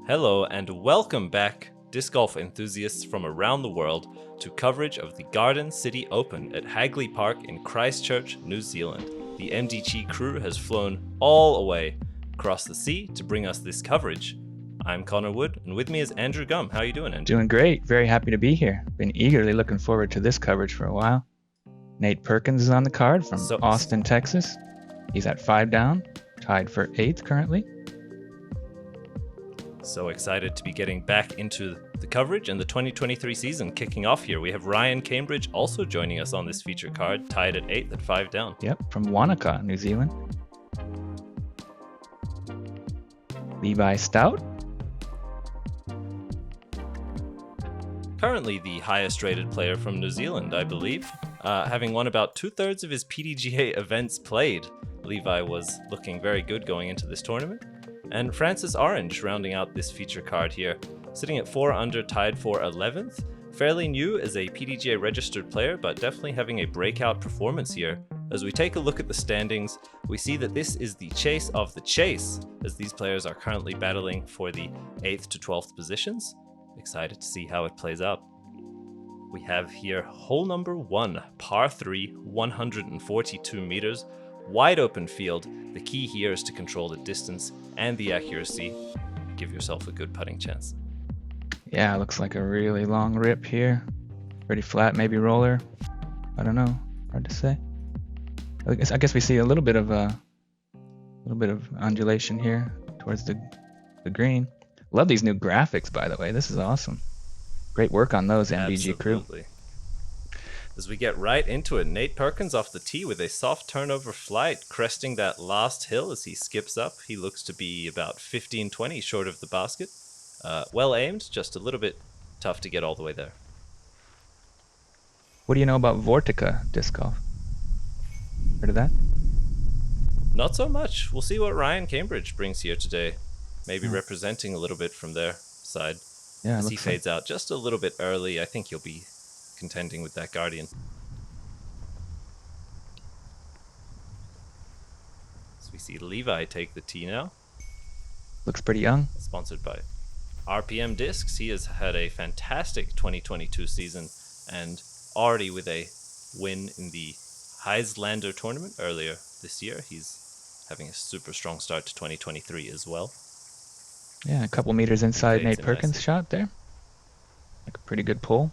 Hello and welcome back, disc golf enthusiasts from around the world, to coverage of the Garden City Open at Hagley Park in Christchurch, New Zealand. The MDG crew has flown all the way across the sea to bring us this coverage. I'm Connor Wood, and with me is Andrew Gum. How are you doing, Andrew? Doing great. Very happy to be here. Been eagerly looking forward to this coverage for a while. Nate Perkins is on the card from Austin, Texas. He's at 5 down, tied for 8th currently. So excited to be getting back into the coverage and the 2023 season kicking off here. We have Ryan Cambridge also joining us on this feature card, tied at 8th at 5 down. Yep, from Wanaka, New Zealand. Levi Stout. Currently the highest rated player from New Zealand, I believe, having won about 2/3 of his PDGA events played. Levi was looking very good going into this tournament. And Francis Orange rounding out this feature card here, sitting at 4 under, tied for 11th. Fairly new as a PDGA registered player, but definitely having a breakout performance here. As we take a look at the standings, we see that this is the chase of the chase, as these players are currently battling for the 8th to 12th positions. Excited to see how it plays out. We have here hole number 1, par 3, 142 meters. Wide open field. The key here is to control the distance and the accuracy. Give yourself a good putting chance. Yeah, looks like a really long rip here. Pretty flat, maybe roller. I don't know. Hard to say. I guess we see a little bit of undulation here towards the green. Love these new graphics, by the way. This is awesome. Great work on those, MDG crew. As we get right into it, Nate Perkins off the tee with a soft turnover flight, cresting that last hill as he skips up. He looks to be about 15-20 short of the basket. Well aimed, just a little bit tough to get all the way there. What do you know about Vortica disc golf? Heard of that? Not so much. We'll see what Ryan Cambridge brings here today. Maybe representing a little bit from their side. Yeah, as he fades out just a little bit early, I think he'll be contending with that Guardian. So we see Levi take the tee now. Looks pretty young. Sponsored by RPM Discs. He has had a fantastic 2022 season and already with a win in the Heislander tournament earlier this year. He's having a super strong start to 2023 as well. Yeah, a couple meters inside Nate Perkins' nicely. shot there. Like a pretty good pull.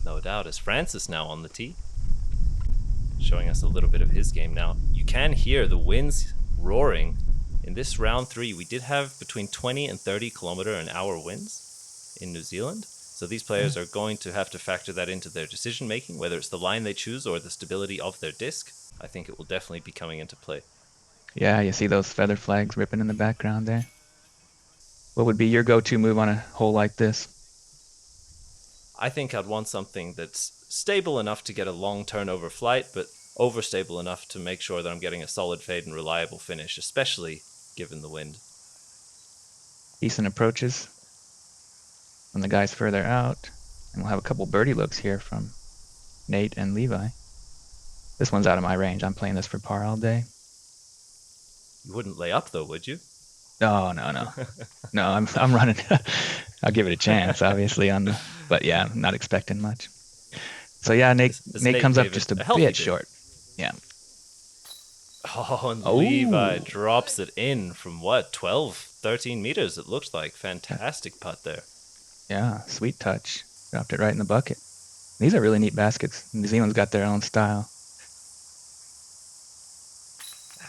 No doubt, as Francis now on the tee, showing us a little bit of his game now. You can hear the winds roaring. In this round 3, we did have between 20 and 30 km/h winds in New Zealand. So these players are going to have to factor that into their decision making, whether it's the line they choose or the stability of their disc. I think it will definitely be coming into play. Yeah, you see those feather flags ripping in the background there. What would be your go-to move on a hole like this? I think I'd want something that's stable enough to get a long turnover flight, but overstable enough to make sure that I'm getting a solid fade and reliable finish, especially given the wind. Decent approaches from the guys further out. And we'll have a couple birdie looks here from Nate and Levi. This one's out of my range. I'm playing this for par all day. You wouldn't lay up though, would you? No. No, I'm running. I'll give it a chance, obviously, but yeah, I'm not expecting much. So yeah, Nate comes up just a bit short. Yeah. Oh, and Levi drops it in from 12, 13 meters it looked like. Fantastic putt there. Yeah, sweet touch. Dropped it right in the bucket. These are really neat baskets. New Zealand's got their own style.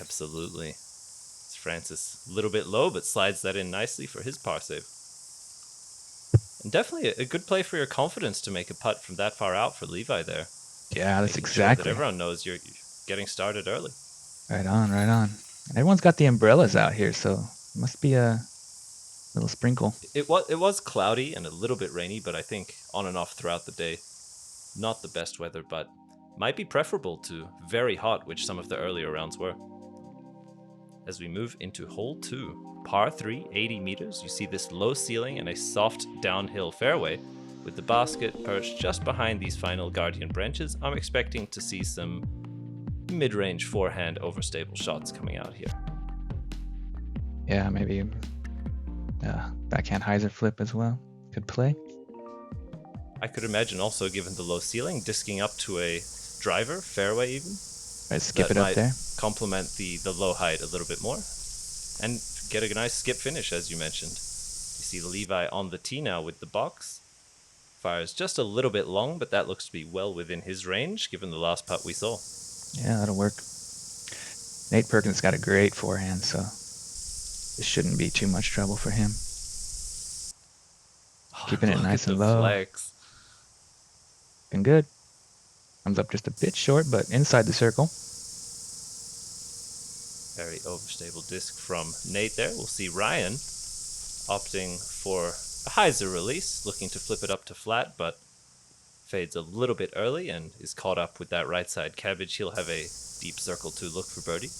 Absolutely. It's Francis a little bit low, but slides that in nicely for his par save. And definitely a good play for your confidence to make a putt from that far out for Levi there. Yeah, that's Making exactly. Sure that everyone knows you're getting started early. Right on. And everyone's got the umbrellas out here, so it must be a little sprinkle. It was cloudy and a little bit rainy, but I think on and off throughout the day. Not the best weather, but might be preferable to very hot, which some of the earlier rounds were. As we move into hole 2, par 3, 80 meters, you see this low ceiling and a soft downhill fairway. With the basket perched just behind these final Guardian branches, I'm expecting to see some mid-range forehand overstable shots coming out here. Yeah, maybe backhand hyzer flip as well. Could play. I could imagine also, given the low ceiling, disking up to a driver, fairway even. Right, skip That it up might there. complement the low height a little bit more. And get a nice skip finish, as you mentioned. You see Levi on the tee now with the box. Fires just a little bit long, but that looks to be well within his range, given the last putt we saw. Yeah, that'll work. Nate Perkins got a great forehand, so this shouldn't be too much trouble for him. Keeping it Look nice at the and low. flex. Been good. Comes up just a bit short, but inside the circle. Very overstable disc from Nate there. We'll see Ryan opting for a hyzer release, looking to flip it up to flat, but fades a little bit early and is caught up with that right side cabbage. He'll have a deep circle to look for birdie.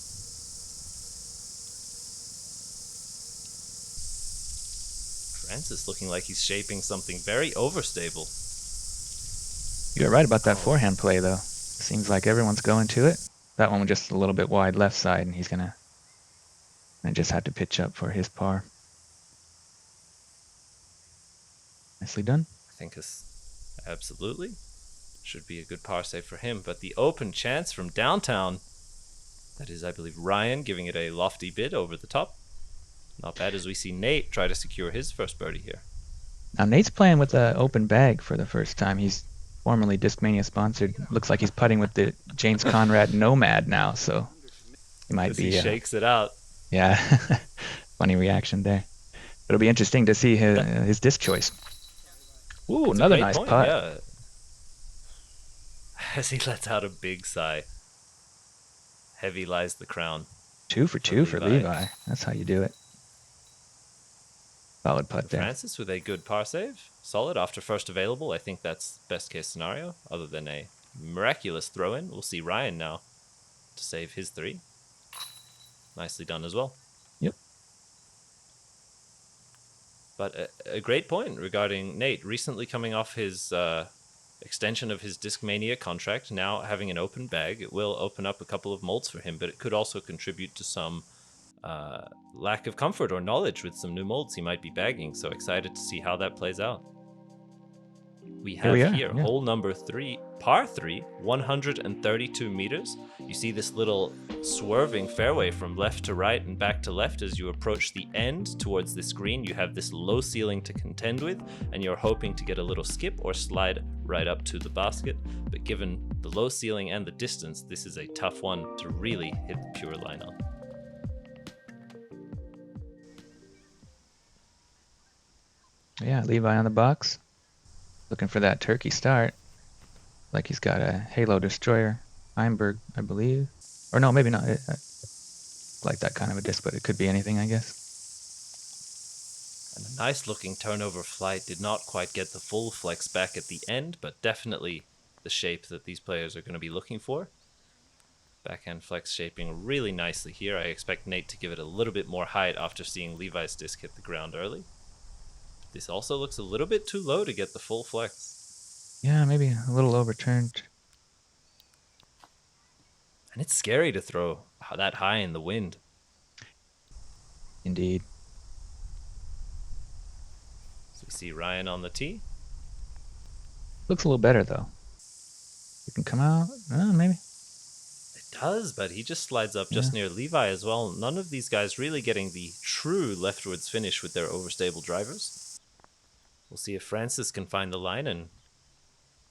Francis looking like he's shaping something very overstable. You're right about that forehand play, though. Seems like everyone's going to it. That one was just a little bit wide left side, and he's gonna. I just had to pitch up for his par. Nicely done. I think it's absolutely should be a good par save for him. But the open chance from downtown, that is, I believe, Ryan giving it a lofty bid over the top. Not bad as we see Nate try to secure his first birdie here. Now Nate's playing with an open bag for the first time. He's formerly Discmania sponsored. Looks like he's putting with the James Conrad Nomad now, so he might be. He shakes it out. Yeah, funny reaction there. But it'll be interesting to see his disc choice. Ooh, another nice putt. Yeah. As he lets out a big sigh. Heavy lies the crown. 2 for 2 for Levi. That's how you do it. Solid putt there. Francis with a good par save. Solid after first available. I think that's best case scenario, other than a miraculous throw in. We'll see Ryan now to save his 3. Nicely done as well. Yep. But a great point regarding Nate. Recently coming off his extension of his Discmania contract, now having an open bag, it will open up a couple of molds for him, but it could also contribute to some lack of comfort or knowledge with some new molds he might be bagging. So excited to see how that plays out. We have here hole number 3, par 3, 132 meters. You see this little swerving fairway from left to right and back to left as you approach the end towards this green. You have this low ceiling to contend with, and you're hoping to get a little skip or slide right up to the basket. But given the low ceiling and the distance, this is a tough one to really hit the pure line on. Yeah, Levi on the box. Looking for that turkey start. Like he's got a Halo Destroyer. Heimberg, I believe. Or no, maybe not. Like that kind of a disc, but it could be anything, I guess. And a nice looking turnover flight. Did not quite get the full flex back at the end, but definitely the shape that these players are going to be looking for. Backhand flex shaping really nicely here. I expect Nate to give it a little bit more height after seeing Levi's disc hit the ground early. This also looks a little bit too low to get the full flex. Yeah, maybe a little overturned. And it's scary to throw that high in the wind. Indeed. So we see Ryan on the tee. Looks a little better, though. You can come out. Maybe. It does, but he just slides up just near Levi as well. None of these guys really getting the true leftwards finish with their overstable drivers. We'll see if Francis can find the line and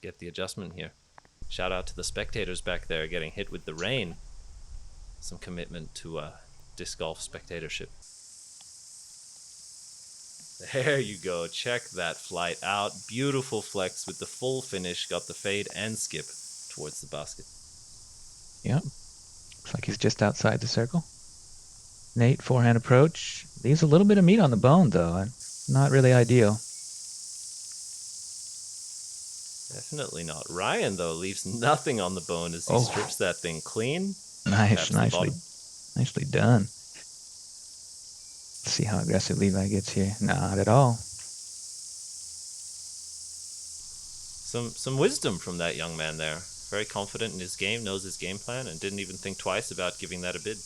get the adjustment here. Shout out to the spectators back there getting hit with the rain. Some commitment to disc golf spectatorship. There you go. Check that flight out. Beautiful flex with the full finish. Got the fade and skip towards the basket. Yep. Looks like he's just outside the circle. Nate, forehand approach. Leaves a little bit of meat on the bone, though. Not really ideal. Definitely not. Ryan, though, leaves nothing on the bone as he strips that thing clean. Nicely done. Let's see how aggressive Levi gets here. Not at all. Some wisdom from that young man there. Very confident in his game, knows his game plan, and didn't even think twice about giving that a bid.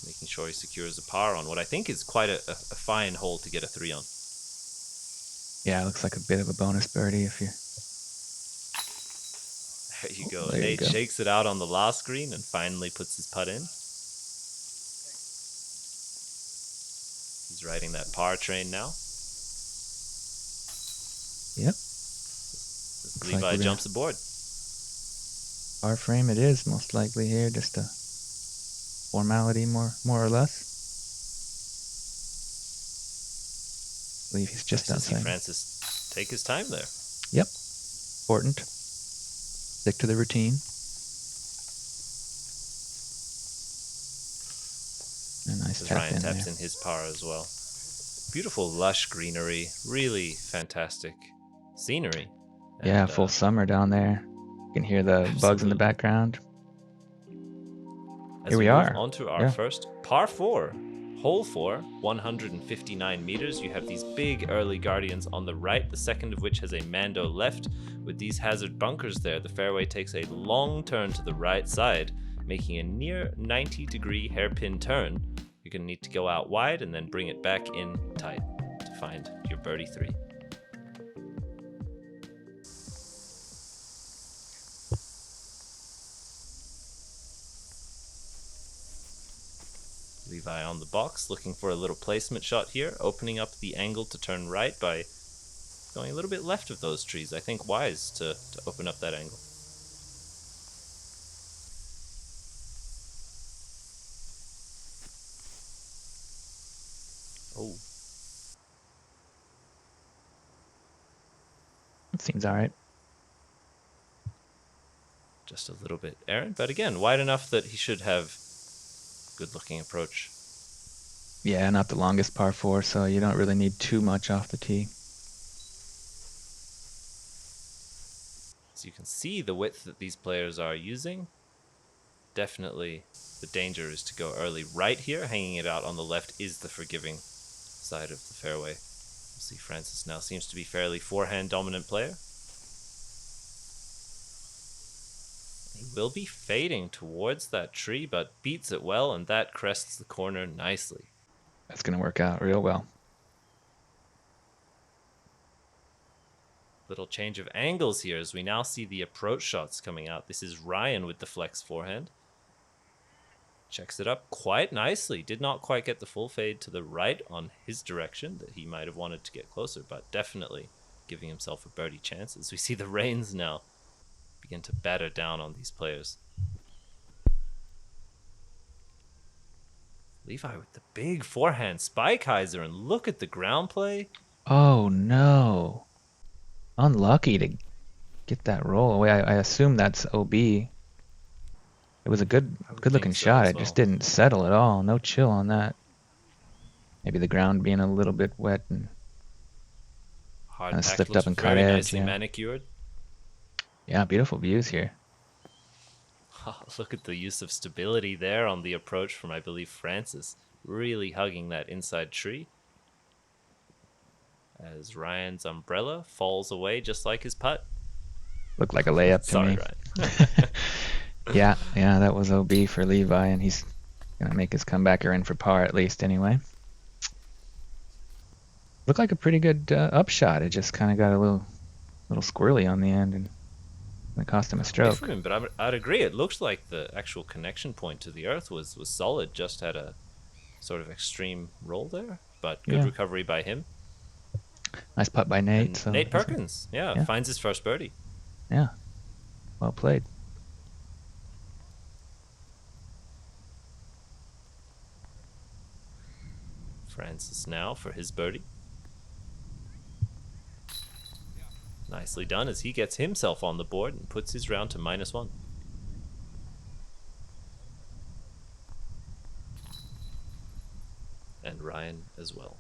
making sure he secures a par on what I think is quite a fine hole to get a 3 on. Yeah, it looks like a bit of a bonus birdie if you. There you go. There you Nate go. shakes it out on the last green and finally puts his putt in. He's riding that par train now. Yep. As Looks Levi like jumps aboard. Par frame it is most likely here, just a formality more or less. I believe he's just Nice to see outside. Francis take his time there. Yep. Important. Stick to the routine. A nice As tap Ryan in taps there. in his par as well. Beautiful lush greenery, really fantastic scenery. Yeah, And, full summer down there. You can hear the bugs in the Absolutely. background. As Here we move are. on to our Yeah. first par 4, hole 4, 159 meters. You have these big early guardians on the right, the second of which has a Mando left. With these hazard bunkers there, the fairway takes a long turn to the right side, making a near 90-degree hairpin turn. You're going to need to go out wide and then bring it back in tight to find your birdie 3. Levi on the box, looking for a little placement shot here, opening up the angle to turn right by going a little bit left of those trees. I think wise to open up that angle. Oh, It seems all right. just a little bit errant, but again, wide enough that he should have good looking approach. Yeah, not the longest par 4, so you don't really need too much off the tee. So you can see the width that these players are using. Definitely the danger is to go early right here. Hanging it out on the left is the forgiving side of the fairway. We'll see Francis now seems to be fairly forehand dominant player. He will be fading towards that tree, but beats it well, and that crests the corner nicely. That's going to work out real well. Little change of angles here as we now see the approach shots coming out. This is Ryan with the flex forehand. Checks it up quite nicely. Did not quite get the full fade to the right on his direction that he might have wanted to get closer, but definitely giving himself a birdie chance as we see the rains now begin to batter down on these players. Levi with the big forehand spike hyzer, and look at the ground play. Oh no. Unlucky to get that roll away. I assume that's OB. It was a good looking so shot. as It just well. didn't settle at all. No chill on that. Maybe the ground being a little bit wet and Hard kinda pack slipped looks up and very caught edge, nicely yeah. manicured. yeah, beautiful views here. Look at the use of stability there on the approach from, I believe, Francis. Really hugging that inside tree. As Ryan's umbrella falls away just like his putt. Looked like a layup to Sorry, me. Ryan. Yeah, that was OB for Levi, and he's gonna make his comebacker in for par at least anyway. Looked like a pretty good upshot. It just kind of got a little squirrely on the end, and it cost him a Away stroke. from him, but I'd agree. It looked like the actual connection point to the earth was solid. Just had a sort of extreme roll there, but good Yeah. recovery by him. Nice putt by Nate. And So Nate Perkins, Yeah. finds his first birdie. Yeah, well played. Francis now for his birdie. Nicely done as he gets himself on the board and puts his round to -1. And Ryan as well.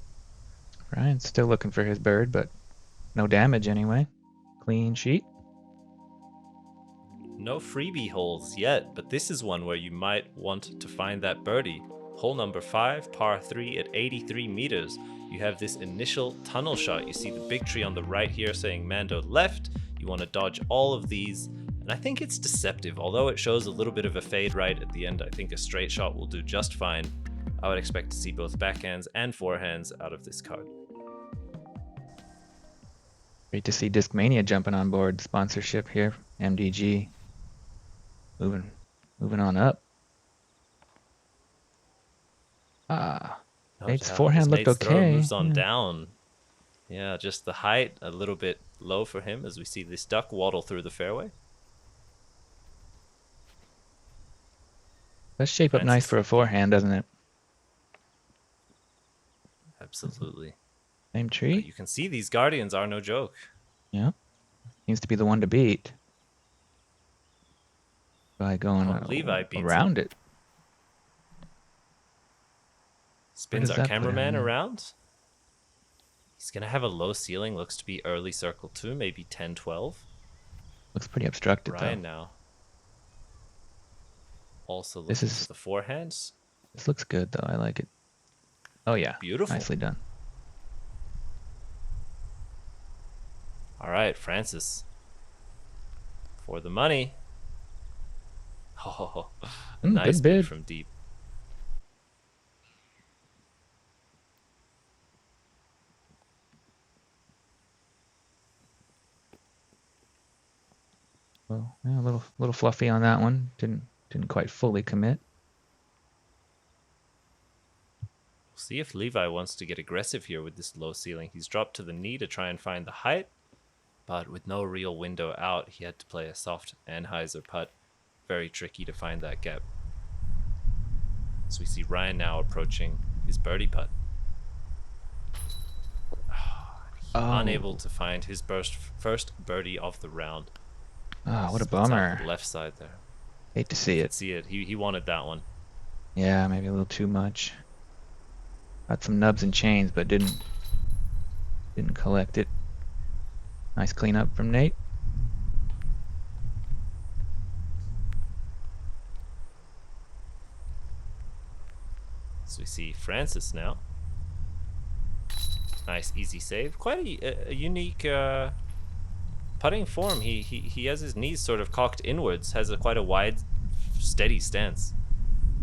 Ryan's still looking for his bird, but no damage anyway. Clean sheet. No freebie holes yet, but this is one where you might want to find that birdie. Hole number 5, par 3 at 83 meters. You have this initial tunnel shot. You see the big tree on the right here saying Mando left. You want to dodge all of these. And I think it's deceptive. Although it shows a little bit of a fade right at the end, I think a straight shot will do just fine. I would expect to see both backhands and forehands out of this card. Great to see Discmania jumping on board sponsorship here. MDG moving on up. No Nate's doubt. forehand As looked Nate's throw okay. moves on down. Yeah, just the height a little bit low for him as we see this duck waddle through the fairway. Does shape up nice Francis for a forehand, doesn't it? Absolutely. Same But tree. you can see these Guardians are no joke. Yeah. Seems to be the one to beat. By going Levi beats around it. Spins does our that put him cameraman in? around. He's going to have a low ceiling. Looks to be early circle 2, maybe 10, 12. Looks pretty obstructed Ryan though. now. Also This looking is- to the forehands. This looks good though. I like it. Oh yeah. Beautiful. Nicely done. All right, Francis. For the money. Oh, nice good bid. from deep. Well, yeah, a little fluffy on that one. Didn't quite fully commit. We'll see if Levi wants to get aggressive here with this low ceiling. He's dropped to the knee to try and find the height, but with no real window out, he had to play a soft Anheuser putt. Very tricky to find that gap. So we see Ryan now approaching his birdie putt. Unable to find his first birdie of the round. Oh, what a Splits out bummer. the left side there. Hate to see it. See it. He wanted that one. Yeah, maybe a little too much. Got some nubs and chains, but didn't collect it. Nice cleanup from Nate. So we see Francis now. Nice easy save. Quite a unique putting form. He has his knees sort of cocked inwards. Has quite a wide, steady stance.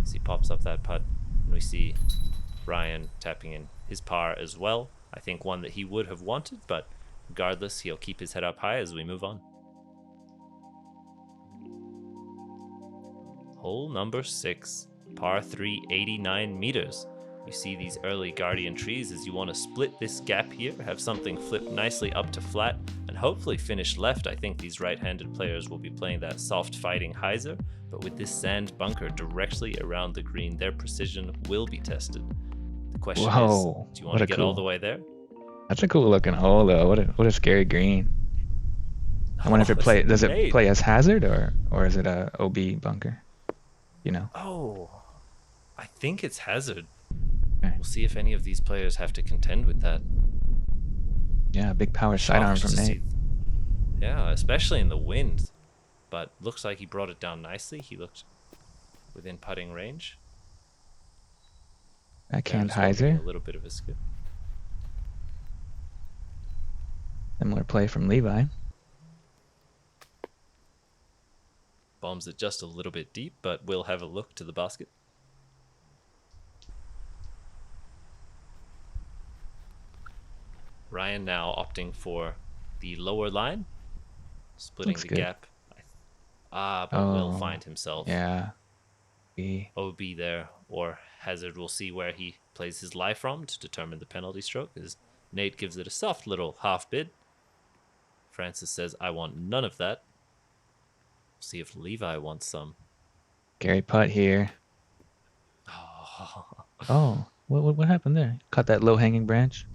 As he pops up that putt, and we see Ryan tapping in his par as well. I think one that he would have wanted, but regardless, he'll keep his head up high as we move on. Hole number 6, par 3, 89 meters. You see these early Guardian trees as you want to split this gap here, have something flip nicely up to flat, and hopefully finish left. I think these right-handed players will be playing that soft fighting hyzer, but with this sand bunker directly around the green, their precision will be tested. The question is, do you want to get all the way there? That's a cool looking hole though. What a scary green. I wonder if it does it play as hazard or is it a OB bunker? You know. Oh, I think it's hazard. Okay. We'll see if any of these players have to contend with that. Yeah, big power sidearm from Nate. Yeah, especially in the wind. But looks like he brought it down nicely. He looked within putting range. Backhand A hyzer. little bit of a skip. Similar play from Levi. Bombs it just a little bit deep, but we'll have a look to the basket. Ryan now opting for the lower line, splitting Looks the good. gap. But will find himself OB there, or hazard. We'll see where he plays his lie from to determine the penalty stroke, as Nate gives it a soft little half bid. Francis says, I want none of that. See if Levi wants some. Gary putt here. Oh, what happened there? Caught that low hanging branch.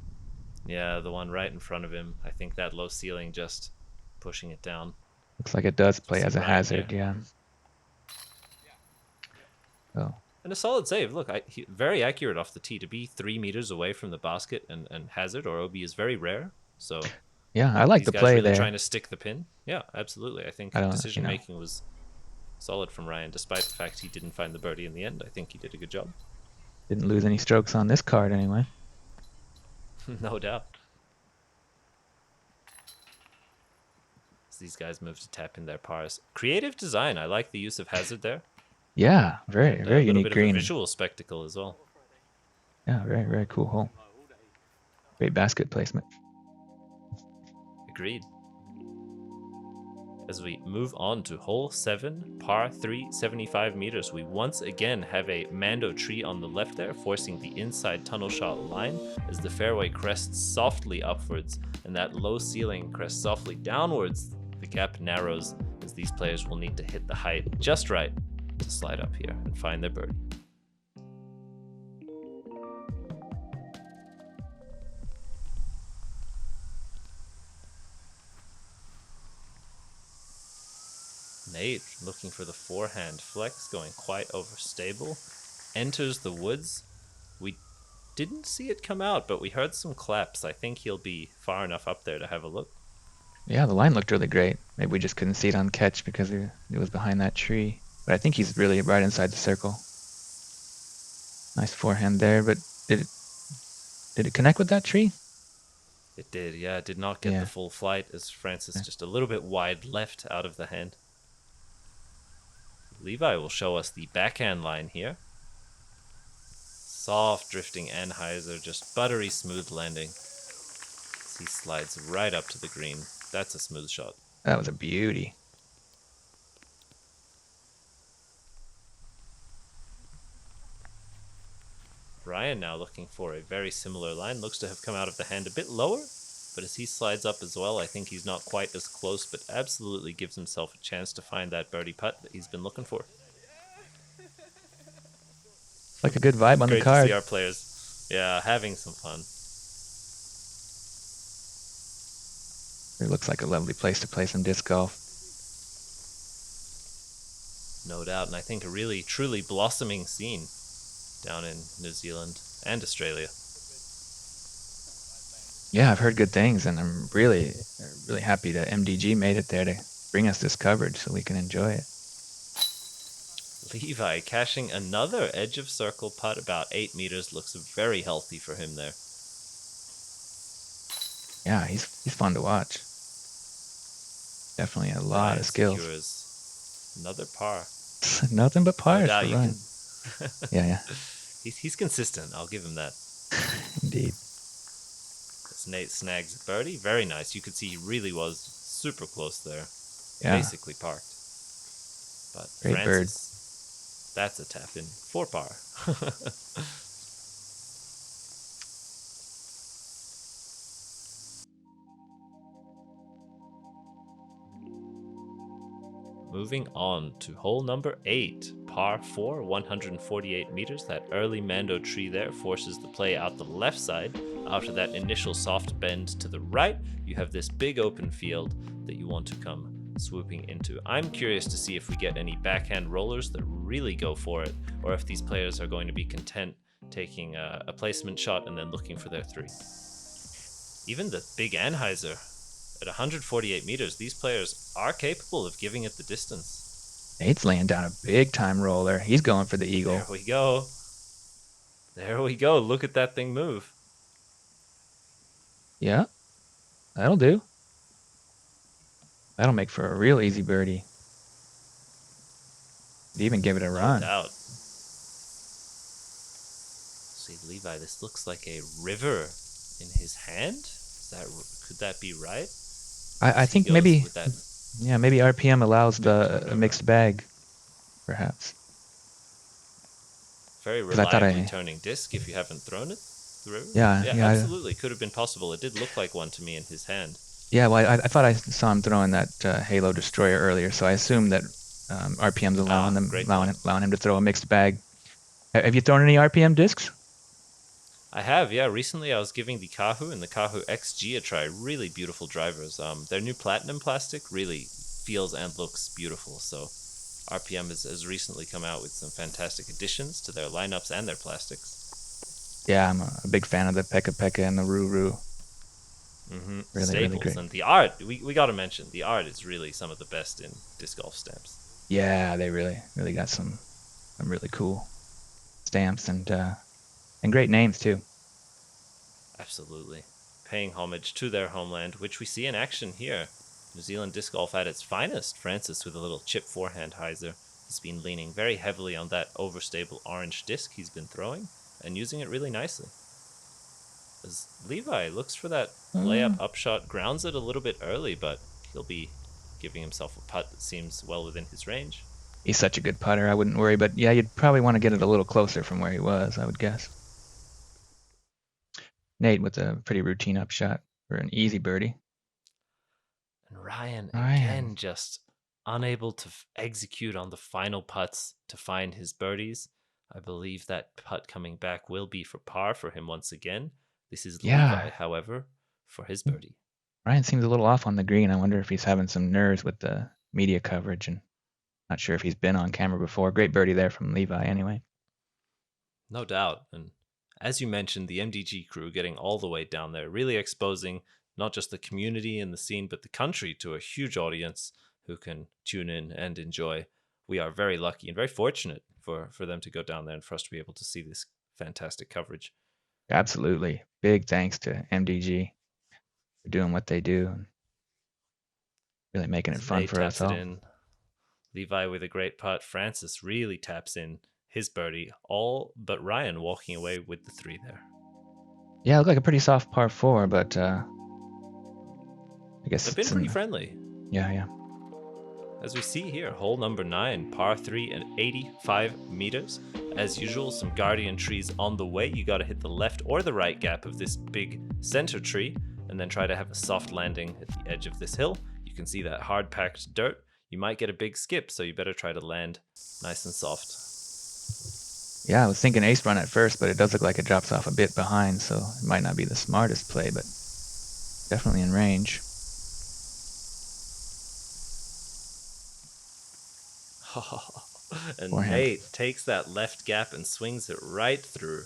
Yeah, the one right in front of him. I think that low ceiling just pushing it down. Looks like it does play as a Ryan hazard, here. yeah. Oh, And a solid save. Look, very accurate off the tee. To be 3 meters away from the basket and hazard or OB is very rare. So yeah, I like these the guys play really there. trying to stick the pin. Yeah, absolutely. I think decision you know. making was solid from Ryan, despite the fact he didn't find the birdie in the end. I think he did a good job. Didn't lose any strokes on this card anyway. No doubt. These guys move to tap in their pars. Creative design. I like the use of hazard there. Yeah, very A little unique bit green. of a visual spectacle as well. Yeah, very, very cool hole. Great basket placement. Agreed. As we move on to hole 7, par 3, 75 meters, we once again have a Mando tree on the left there, forcing the inside tunnel shot line as the fairway crests softly upwards and that low ceiling crests softly downwards. The gap narrows as these players will need to hit the height just right to slide up here and find their birdie. Nate, looking for the forehand flex, going quite overstable, enters the woods. We didn't see it come out, but we heard some claps. I think he'll be far enough up there to have a look. Yeah, the line looked really great. Maybe we just couldn't see it on catch because it was behind that tree. But I think he's really right inside the circle. Nice forehand there, but did it connect with that tree? It did, yeah. It did not get the full flight as Francis just a little bit wide left out of the hand. Levi will show us the backhand line here. Soft drifting Anheuser, just buttery smooth landing. As he slides right up to the green. That's a smooth shot. That was a beauty. Ryan now looking for a very similar line. Looks to have come out of the hand a bit lower, but as he slides up as well, I think he's not quite as close, but absolutely gives himself a chance to find that birdie putt that he's been looking for. Like a good vibe on the card. Great to see our players, having some fun. It looks like a lovely place to play some disc golf. No doubt, and I think a really, truly blossoming scene down in New Zealand and Australia. Yeah, I've heard good things, and I'm really, really happy that MDG made it there to bring us this coverage so we can enjoy it. Levi cashing another edge of circle putt about 8 meters. Looks very healthy for him there. Yeah, he's fun to watch. Definitely a lot of skills. Secures another par. Nothing but pars No for Ryan. Yeah. He's consistent. I'll give him that. Indeed. As Nate snags a birdie. Very nice. You could see he really was super close there. Yeah. Basically parked. But Great Francis, that's a tap in for par. Moving on to hole number 8, par 4, 148 meters. That early Mando tree there forces the play out the left side. After that initial soft bend to the right, you have this big open field that you want to come swooping into. I'm curious to see if we get any backhand rollers that really go for it, or if these players are going to be content taking a placement shot and then looking for their 3. Even the big Anheuser, at 148 meters, these players are capable of giving it the distance. Nate's laying down a big time roller. He's going for the eagle. There we go. There we go. Look at that thing move. Yeah, that'll do. That'll make for a real easy birdie. Could even give it a run. No doubt. See, Levi, this looks like a river in his hand. Could that be right? I think maybe, maybe RPM allows the mixed bag, perhaps. Very reliably turning disc if you haven't thrown it through. Yeah, absolutely. Could have been possible. It did look like one to me in his hand. Yeah, well, I thought I saw him throwing that Halo Destroyer earlier, so I assumed that RPM's allowing him to throw a mixed bag. Have you thrown any RPM discs? I have, yeah. Recently I was giving the Kahu and the Kahu XG a try. Really beautiful drivers. Their new platinum plastic really feels and looks beautiful. So RPM has recently come out with some fantastic additions to their lineups and their plastics. Yeah, I'm a big fan of the Pekka Pekka and the Ruru. Mm-hmm. Really, Staples really great. And the art, we got to mention, the art is really some of the best in disc golf stamps. Yeah, they really got some really cool stamps and great names too. Absolutely. Paying homage to their homeland, which we see in action here. New Zealand disc golf at its finest. Francis with a little chip forehand hyzer has been leaning very heavily on that overstable orange disc he's been throwing. and using it really nicely. As Levi looks for that layup upshot, grounds it a little bit early, but he'll be giving himself a putt that seems well within his range. He's such a good putter, I wouldn't worry. But yeah, you'd probably want to get it a little closer from where he was, I would guess. Nate with a pretty routine upshot for an easy birdie. And Ryan again just unable to execute on the final putts to find his birdies. I believe that putt coming back will be for par for him once again. This is Levi, however, for his birdie. Ryan seems a little off on the green. I wonder if he's having some nerves with the media coverage, and not sure if he's been on camera before. Great birdie there from Levi anyway. No doubt. And as you mentioned, the MDG crew getting all the way down there, really exposing not just the community and the scene, but the country to a huge audience who can tune in and enjoy. We are very lucky and very fortunate for them to go down there and for us to be able to see this fantastic coverage. Absolutely. Big thanks to MDG for doing what they do and really making it fun for us all. Levi with a great putt. Francis really taps in his birdie, all but Ryan walking away with the 3 there. Yeah, it looked like a pretty soft par 4, but I guess they've been pretty friendly. Yeah. As we see here, hole number 9, par 3 and 85 meters. As usual, some guardian trees on the way. You got to hit the left or the right gap of this big center tree and then try to have a soft landing at the edge of this hill. You can see that hard packed dirt. You might get a big skip, so you better try to land nice and soft. Yeah, I was thinking ace run at first, but it does look like it drops off a bit behind, so it might not be the smartest play, but definitely in range. And Nate takes that left gap and swings it right through.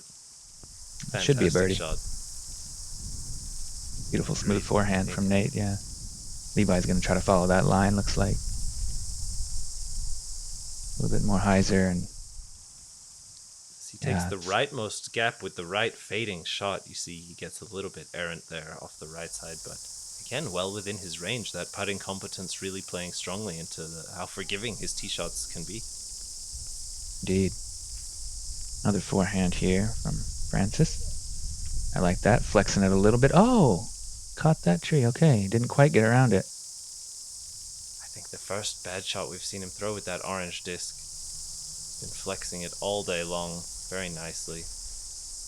Fantastic should be a birdie. Shot. Beautiful smooth forehand from Nate, yeah. Levi's going to try to follow that line, looks like. A little bit more hyzer, and he takes the rightmost gap with the right fading shot. You see he gets a little bit errant there off the right side, but again, well within his range. That putting competence really playing strongly into how forgiving his tee shots can be. Indeed. Another forehand here from Francis. I like that, flexing it a little bit. Oh, caught that tree. Okay, didn't quite get around it. I think the first bad shot we've seen him throw with that orange disc. Been flexing it all day long very nicely.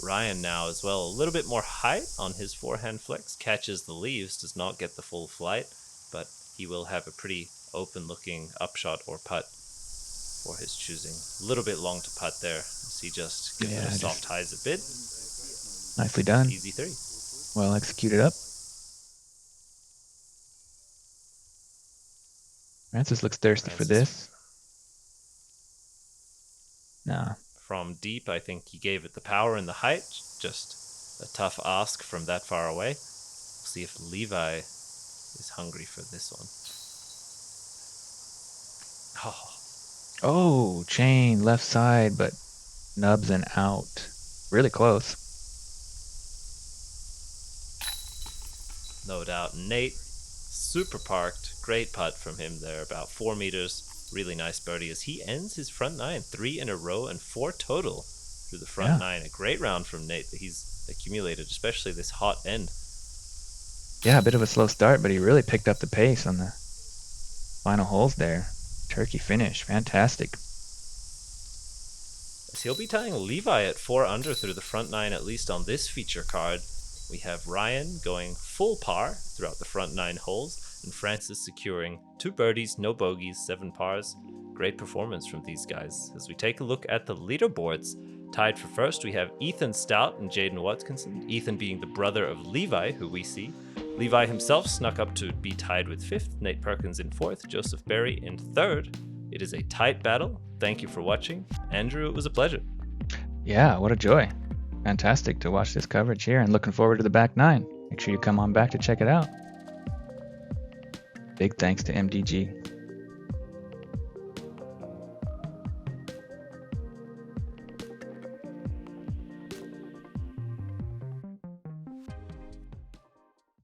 Ryan now as well, a little bit more height on his forehand flex, catches the leaves, does not get the full flight, but he will have a pretty open looking upshot or putt for his choosing. A little bit long to putt there, as he just gives it a soft highs a bit. Nicely done. Easy 3. Well executed up. Francis looks thirsty for this. Nah. From deep, I think he gave it the power and the height. Just a tough ask from that far away. We'll see if Levi is hungry for this one. Oh, chain left side, but nubs and out. Really close. No doubt. Nate, super parked. Great putt from him there, about 4 meters. Really nice birdie as he ends his front 9, 3 in a row and 4 total through the front 9. A great round from Nate that he's accumulated, especially this hot end. Yeah, a bit of a slow start, but he really picked up the pace on the final holes there. Turkey finish, fantastic. As he'll be tying Levi at 4 under through the front 9, at least on this feature card. We have Ryan going full par throughout the front 9 holes, and Francis securing 2 birdies, no bogeys, 7 pars. Great performance from these guys. As we take a look at the leaderboards, tied for first, we have Ethan Stout and Jaden Watkinson. Ethan being the brother of Levi, who we see. Levi himself snuck up to be tied with 5th, Nate Perkins in 4th, Joseph Berry in 3rd. It is a tight battle. Thank you for watching. Andrew, it was a pleasure. Yeah, what a joy. Fantastic to watch this coverage here, and looking forward to the back 9. Make sure you come on back to check it out. Big thanks to MDG.